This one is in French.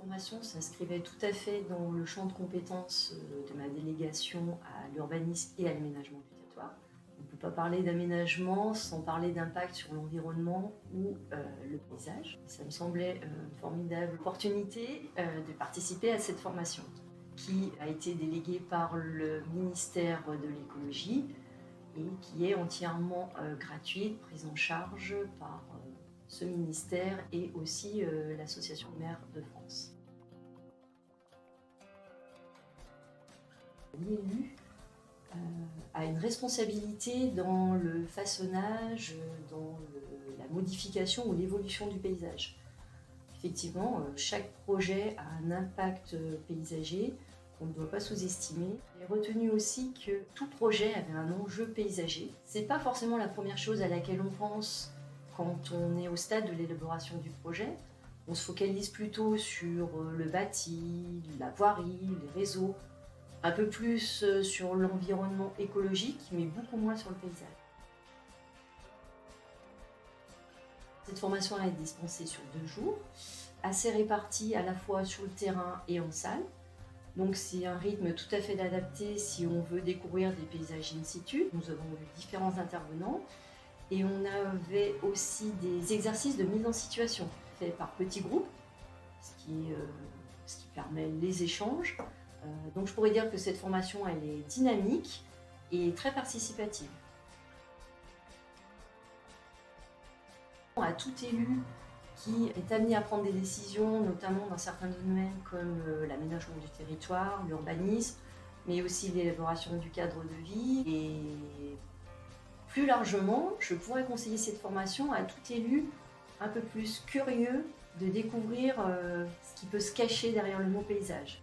formation s'inscrivait tout à fait dans le champ de compétences de ma délégation à l'urbanisme et à l'aménagement du territoire. On ne peut pas parler d'aménagement sans parler d'impact sur l'environnement ou le paysage. Ça me semblait une formidable opportunité de participer à cette formation qui a été déléguée par le ministère de l'écologie et qui est entièrement gratuite, prise en charge par ce ministère et aussi l'Association Maires de France. L'élu a une responsabilité dans le façonnage, dans la modification ou l'évolution du paysage. Effectivement, chaque projet a un impact paysager qu'on ne doit pas sous-estimer. J'ai retenu aussi que tout projet avait un enjeu paysager. C'est pas forcément la première chose à laquelle on pense quand on est au stade de l'élaboration du projet. On se focalise plutôt sur le bâti, la voirie, les réseaux, un peu plus sur l'environnement écologique, mais beaucoup moins sur le paysage. Cette formation est dispensée sur 2 jours, assez répartie à la fois sur le terrain et en salle. Donc c'est un rythme tout à fait adapté si on veut découvrir des paysages in situ. Nous avons eu différents intervenants et on avait aussi des exercices de mise en situation faits par petits groupes, ce qui permet les échanges. Donc je pourrais dire que cette formation elle est dynamique et très participative. À tout élu qui est amené à prendre des décisions, notamment dans certains domaines comme l'aménagement du territoire, l'urbanisme, mais aussi l'élaboration du cadre de vie. Et plus largement, je pourrais conseiller cette formation à tout élu un peu plus curieux de découvrir ce qui peut se cacher derrière le mot paysage.